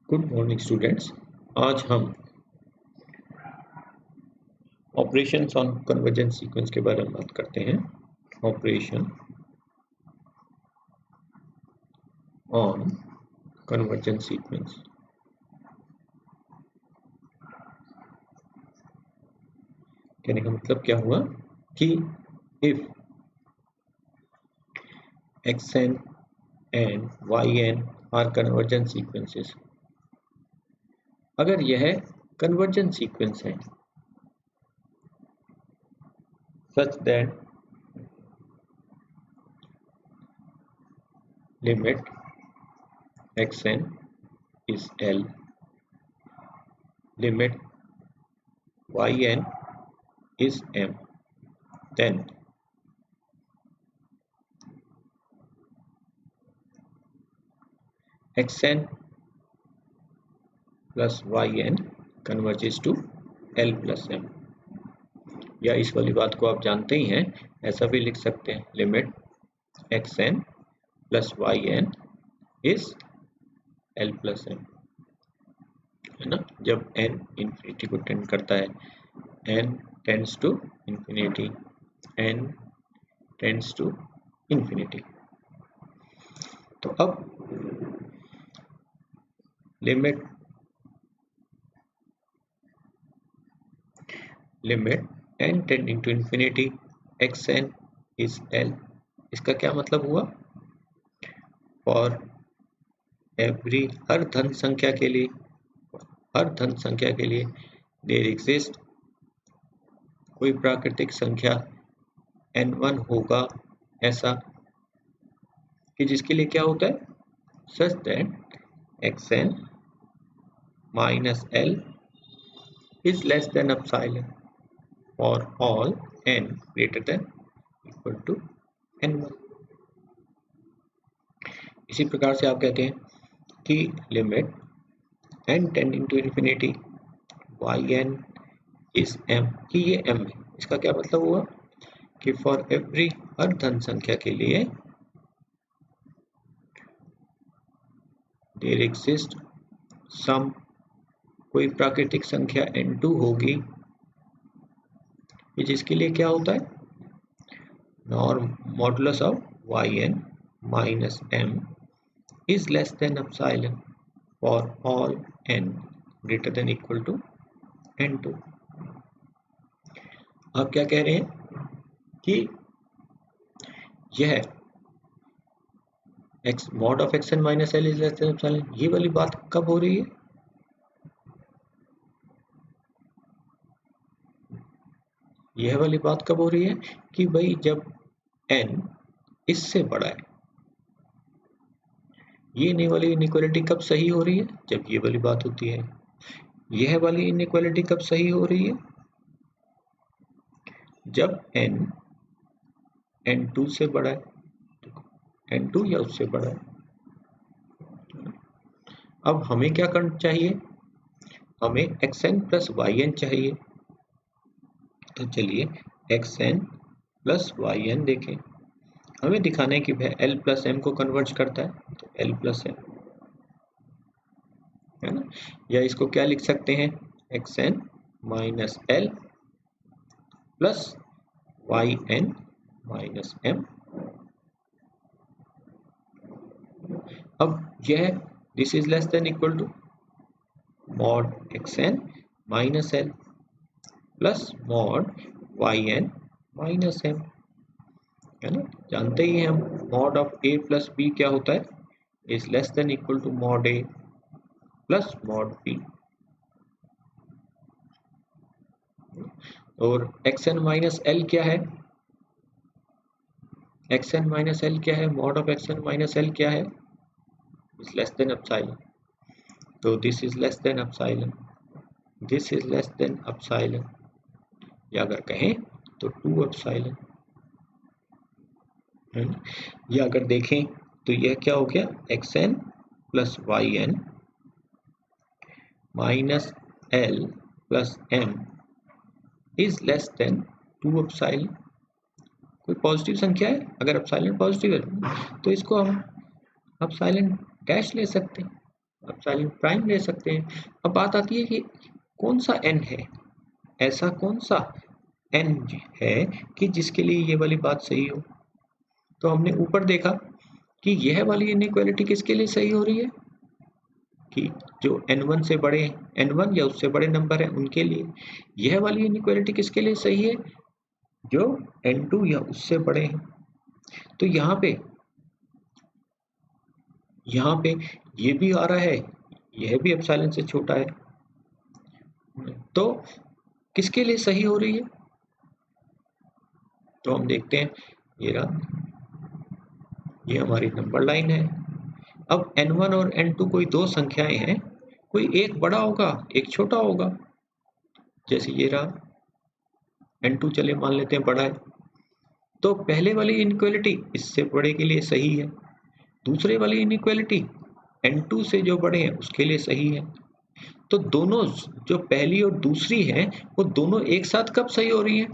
Good morning students. आज हम operations on convergence sequence के बारे में बात करते हैं। Operation on convergence sequence. कहने का मतलब क्या हुआ कि if xn and yn are convergence sequences, अगर यह कन्वर्जेंस सीक्वेंस है such that limit xn is L, limit yn is M, then xn plus yn converges to L plus M। या इस वाली बात को आप जानते ही हैं, ऐसा भी लिख सकते हैं, limit xn plus yn is L plus M, है ना। जब n इंफिनिटी को टेंड करता है, n tends to infinity, n tends to infinity. तो अब limit n tending to infinity xn is L, इसका क्या मतलब हुआ? फॉर एवरी हर धन संख्या के लिए देयर एग्जिस्ट कोई प्राकृतिक संख्या n1 होगा, ऐसा कि जिसके लिए क्या होता है, such that xn minus L is less than epsilon for all n greater than equal to n1। इसी प्रकार से आप कहते हैं कि limit n tending to infinity yn is m, कि ये m है। इसका क्या मतलब हुआ कि फॉर एवरी हर धन संख्या के लिए देयर एग्जिस्ट सम कोई प्राकृतिक संख्या n2 होगी, जिसके लिए क्या होता है, norm modulus of yn minus m is less than epsilon for all n greater than equal to n2। आप क्या कह रहे हैं कि यह x mod of xn minus l is less than epsilon, ये वाली बात कब हो रही है? यह वाली बात कब हो रही है कि भाई जब n इससे बड़ा है। ये नहीं वाली इनइक्वालिटी कब सही हो रही है? जब ये वाली बात होती है। यह वाली इनइक्वालिटी कब सही हो रही है? जब n n2 से बड़ा है, n2 या उससे बड़ा है। अब हमें क्या करना चाहिए? हमें xn प्लस yn चाहिए। तो चलिए xn प्लस yn देखें। हमें दिखाना है कि वह L प्लस M को कन्वर्ज करता है, तो L प्लस M, है ना। या इसको क्या लिख सकते हैं, xn minus L plus yn minus M। अब यह this is less than equal to mod xn minus L plus mod yn minus M, है ना। जानते ही हैं हम mod of a plus b क्या होता है, is less than equal to mod a plus mod b। और xn माइनस l क्या है, xn माइनस l क्या है, mod of xn minus l क्या है, इज लेस देन एप्सिलॉन। तो this is less than epsilon, this is less than epsilon, या अगर कहें तो 2 एप्सिलॉन, है ना। या अगर देखें तो यह क्या हो गया, xn plus yn minus l plus m is less then 2 epsilon. कोई पॉजिटिव संख्या है, अगर एप्सिलॉन पॉजिटिव है तो इसको हम एप्सिलॉन डैश ले सकते हैं, एप्सिलॉन प्राइम ले सकते हैं। अब बात आती है कि कौन सा n है, ऐसा कौन सा n है कि जिसके लिए ये वाली बात सही हो। तो हमने ऊपर देखा कि यह वाली इनइक्वालिटी किसके लिए सही हो रही है कि जो n1 से बड़े n1 या उससे बड़े नंबर है उनके लिए। यह वाली इनइक्वालिटी किसके लिए सही है, जो n2 या उससे बड़े हैं। तो यहाँ पे ये भी आ रहा है, यह भी एप्सिलॉन से छोटा है, तो किसके लिए सही हो रही है। तो हम देखते हैं, ये रहा, ये हमारी नंबर लाइन है। अब n1 और n2 कोई दो संख्याएं हैं, कोई एक बड़ा होगा एक छोटा होगा। जैसे ये रहा n2, चले मान लेते हैं बड़ा है, तो पहले वाली इनइक्वालिटी इससे बड़े के लिए सही है, दूसरे वाली इनइक्वालिटी n2 से जो बड़े हैं उसके लिए सही है। तो दोनों जो पहली और दूसरी है वो दोनों एक साथ कब सही हो रही हैं,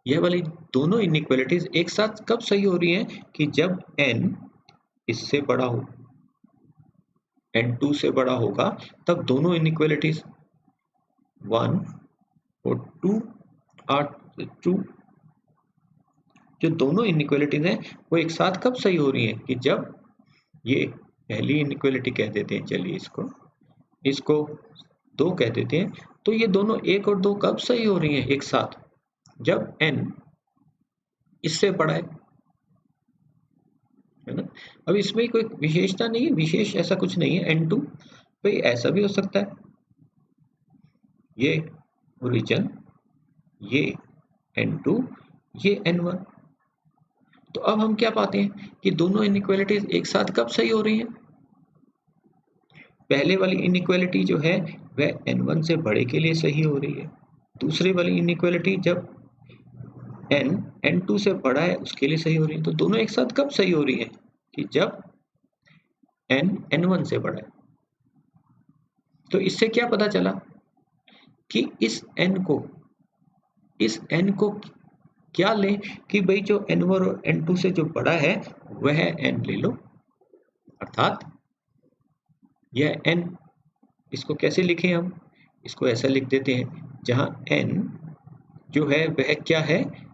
यह वाली दोनों इनइक्वालिटीज एक साथ कब सही हो रही हैं कि जब n इससे बड़ा हो, n2 से बड़ा होगा, तब दोनों इनइक्वालिटीज 1 और 2 आर ट्रू। जो दोनों इनइक्वालिटीज हैं वो एक साथ कब सही हो रही हैं कि जब ये पहली इनइक्वालिटी कह देते हैं, चलिए इसको 2 कह देते हैं, तो ये दोनों 1 और 2 कब सही हो रही हैं एक साथ, जब n इससे बड़ा है ना। अब इसमें कोई विशेषता नहीं है, विशेष ऐसा कुछ नहीं है। n2 भाई ऐसा भी हो सकता है, ये ओरिजिन, ये n2, ये n1। तो अब हम क्या पाते हैं कि दोनों इनइक्वालिटीज एक साथ कब सही हो रही हैं। पहले वाली इनइक्वालिटी जो है वह n1 से बड़े के लिए सही हो रही है, दूसरी वाली इनइक्वालिटी जब n n2 से बड़ा है उसके लिए सही हो रही है। तो दोनों एक साथ कब सही हो रही है कि जब n n1 से बड़ा है। तो इससे क्या पता चला कि इस n को क्या लें कि भाई जो n1 और n2 से जो बड़ा है वह n ले लो, अर्थात यह n, इसको कैसे लिखें हम, इसको ऐसा लिख देते हैं जहां n जो है वह क्या है,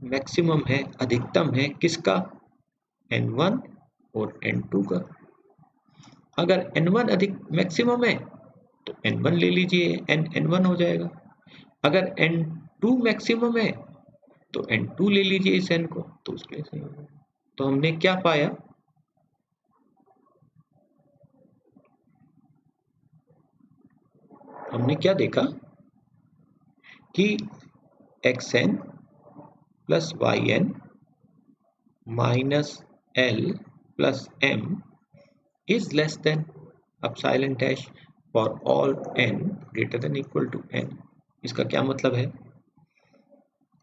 मैक्सिमम है, अधिकतम है किसका, n1 और n2 का। अगर n1 अधिक मैक्सिमम है तो n1 ले लीजिए, n1 हो जाएगा। अगर n2 मैक्सिमम है तो n2 ले लीजिए इस n को, तो उसके लिए सही होगा। तो हमने क्या पाया, हमने क्या देखा कि xn plus yn minus l plus m is less than epsilon dash for all n greater than equal to n। इसका क्या मतलब है,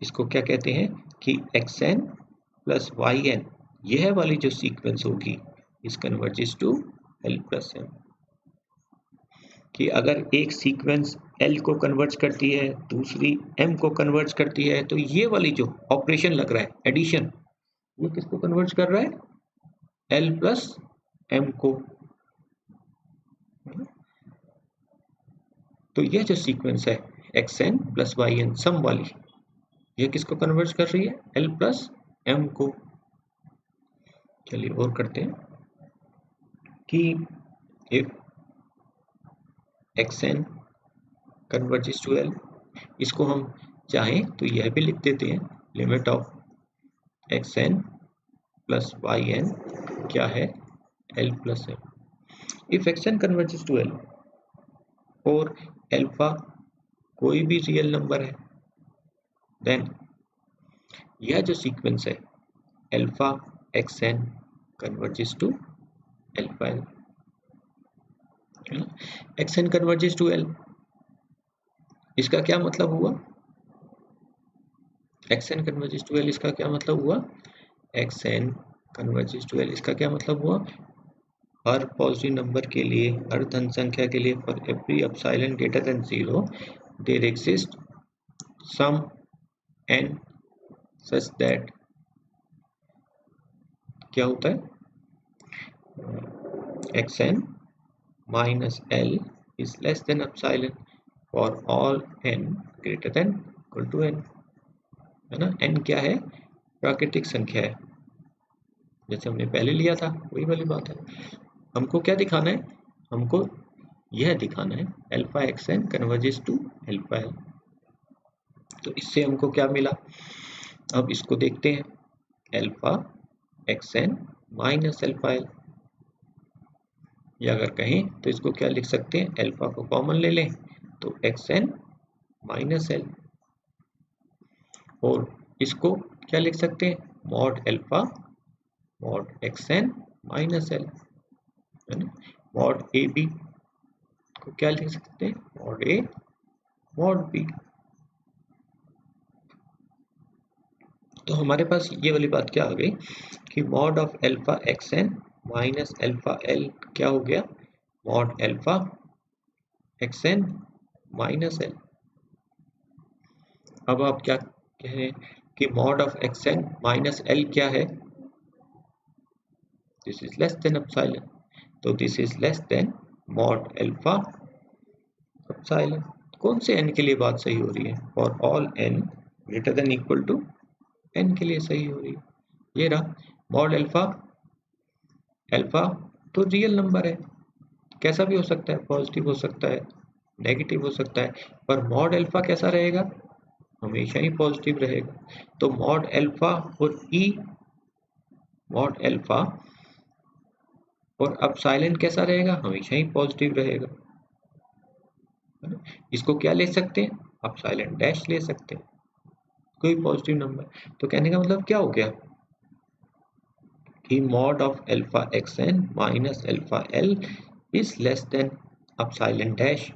इसको क्या कहते हैं कि xn प्लस yn यह वाली जो सीक्वेंस होगी इस converges to l plus m, कि अगर एक सीक्वेंस l को कन्वर्ज करती है, दूसरी m को कन्वर्ज करती है, तो ये वाली जो ऑपरेशन लग रहा है एडिशन, ये किसको कन्वर्ज कर रहा है, l प्लस m को। तो यह जो सीक्वेंस है xn प्लस yn सम वाली, यह किसको कन्वर्ज कर रही है, l प्लस m को। चलिए और करते हैं कि if xn converges to l, इसको हम चाहें तो यह भी लिख देते हैं, limit of xn plus yn क्या है, l plus m। If xn converges to l और अल्फा कोई भी रियल नंबर है, देन यह जो सीक्वेंस है alpha xn converges to alpha l, xn converges to l, इसका क्या मतलब हुआ, xn कन्वर्जेस टू l इसका क्या मतलब हुआ, xn कन्वर्जेस टू l इसका क्या मतलब हुआ, हर पॉजिटिव नंबर के लिए, हर धन संख्या के लिए, for every epsilon greater than 0 there exist some n such that, क्या होता है, xn minus l is less than epsilon for all n greater than equal to n, है ना। n क्या है? प्राकृतिक संख्या है, जैसे हमने पहले लिया था वही वाली बात है। हमको क्या दिखाना है? हमको यह दिखाना है alpha x n converges to alpha l. तो इससे हमको क्या मिला? अब इसको देखते हैं, alpha x n minus alpha l, या अगर कहें तो इसको क्या लिख सकते हैं, अल्फा को कॉमन ले लें तो एक्स एन माइनस एल, और इसको क्या लिख सकते हैं, mod alpha mod x n minus l, है ना। मॉड ए बी को क्या लिख सकते हैं, मॉड ए मॉड बी। तो हमारे पास ये वाली बात क्या आ गई कि mod of alpha x n minus alpha l क्या हो गया, mod alpha x n minus l. अब आप क्या कह रहे हैं कि mod of x n minus l क्या है, this is less than epsilon, तो this is less than mod alpha epsilon. कौन से n के लिए बात सही हो रही है, for all n greater than equal to n के लिए सही हो रही है। ये रहा मॉड अल्फा, अल्फा तो रियल नंबर है, कैसा भी हो सकता है, पॉजिटिव हो सकता है, नेगेटिव हो सकता है, पर मॉड अल्फा कैसा रहेगा, हमेशा ही पॉजिटिव रहेगा। तो मॉड अल्फा और ई मॉड अल्फा और एप्सिलॉन कैसा रहेगा, हमेशा ही पॉजिटिव रहेगा, है ना। इसको क्या ले सकते हैं, एप्सिलॉन डैश ले सकते हैं, कोई पॉजिटिव नंबर। तो कहने का मतलब क्या हो गया कि mod of alpha x n minus alpha l is less than epsilon dash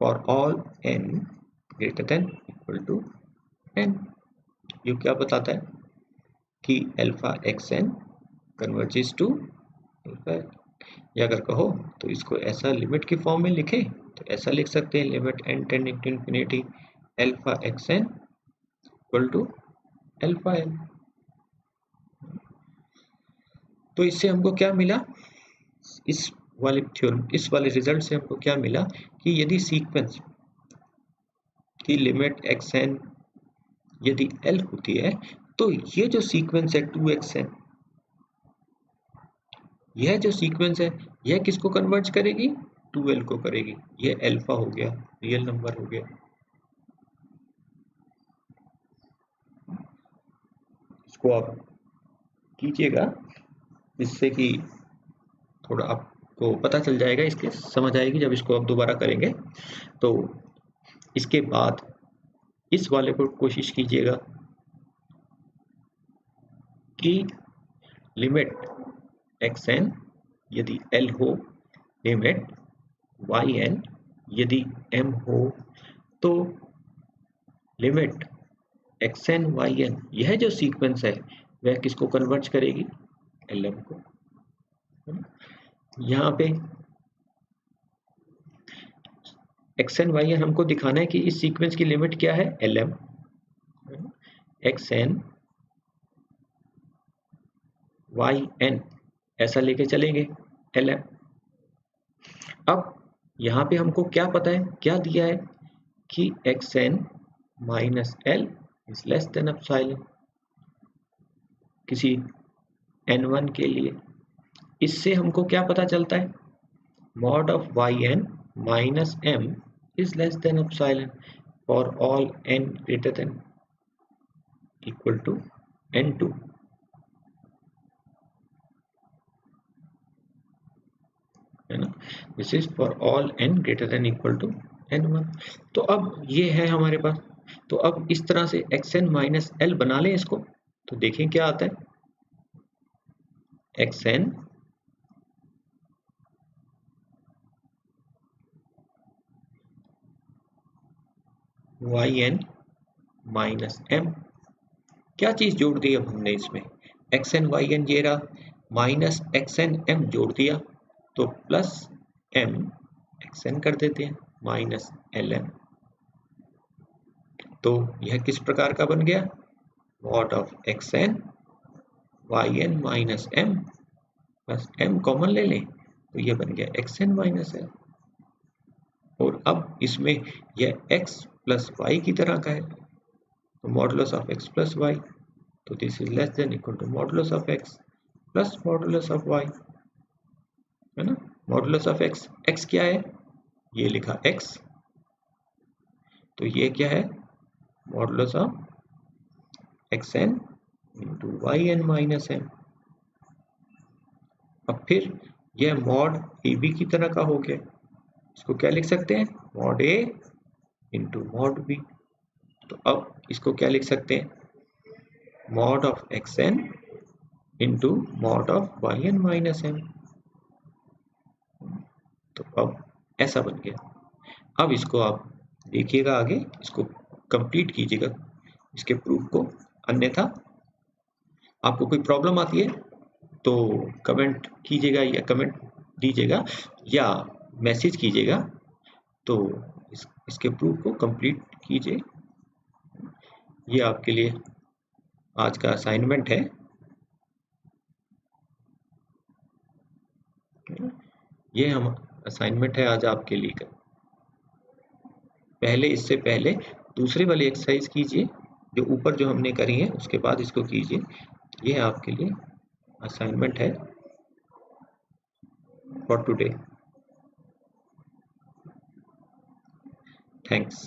for all n greater than equal to n। ये क्या बताता है कि alpha x n converges to alpha, या अगर कहो तो इसको ऐसा लिमिट की फॉर्म में लिखें तो ऐसा लिख सकते हैं, limit n tending to infinity alpha x n equal to alpha l. तो इससे हमको क्या मिला, इस वाले थ्योरम, इस वाले रिजल्ट से हमको क्या मिला कि यदि सीक्वेंस की लिमिट एक्स एन यदि एल होती है तो ये जो सीक्वेंस है 2xn, यह जो सीक्वेंस है यह किसको कन्वर्ज करेगी, 2l को करेगी। यह अल्फा हो गया, रियल नंबर हो गया। इसको आप कीजिएगा जिससे कि थोड़ा आपको पता चल जाएगा, इसके समझ आएगी जब इसको आप दोबारा करेंगे। तो इसके बाद इस वाले को कोशिश कीजिएगा कि लिमिट एक्स एन यदि एल हो, लिमिट वाई एन यदि एम हो, तो limit x n y n, यह जो सीक्वेंस है वह किसको कन्वर्ज करेगी, एल एम को। यहाँ पे एक्स एन वाई एन हमको दिखाना है कि इस सीक्वेंस की लिमिट क्या है, l m, x n y n ऐसा लेके चलेंगे एल एम। अब यहाँ पे हमको क्या पता है, क्या दिया है कि x n minus l is less than epsilon किसी n1 के लिए। इससे हमको क्या पता चलता है, mod of y n minus m is less than epsilon for all n greater than equal to n2, है ना। This is for all n greater than equal to n1। तो अब ये है हमारे पास, तो अब इस तरह से xn माइनस एल बना लें इसको, तो देखें क्या आता है, xn yn माइनस एम, क्या चीज जोड़ दी अब हमने इसमें, xn yn ये रहा, माइनस xn m जोड़ दिया तो प्लस m xn कर देते हैं माइनस ln। तो यह किस प्रकार का बन गया, mod of xn yn minus m, बस m कॉमन ले लें तो ये बन गया xn माइनस एल। और अब इसमें यह x प्लस वाई की तरह का है, तो modulus of x plus y, तो this is less than equal to modulus of x plus modulus of y, है ना। मॉडुलस ऑफ x, x क्या है, ये लिखा x, तो ये क्या है, modulus of xn into y n minus n. अब फिर यह मॉड ए बी की तरह का हो गया, इसको क्या लिख सकते हैं, mod a into mod b. तो अब इसको क्या लिख सकते हैं, mod of x n into mod of y n minus n. तो अब ऐसा बन गया। अब इसको आप देखिएगा आगे, इसको कंप्लीट कीजिएगा इसके प्रूफ को, अन्यथा आपको कोई प्रॉब्लम आती है तो कमेंट कीजिएगा या कमेंट दीजिएगा या मैसेज कीजिएगा, तो इसके प्रूफ को कंप्लीट कीजिए। ये आपके लिए आज का असाइनमेंट है। ये हम असाइनमेंट है आज आपके लिए। पहले इससे पहले दूसरे वाली एक्सरसाइज कीजिए, जो ऊपर जो हमने करी है उसके बाद इसको कीजिए। ये आपके लिए असाइनमेंट है फॉर टुडे। थैंक्स।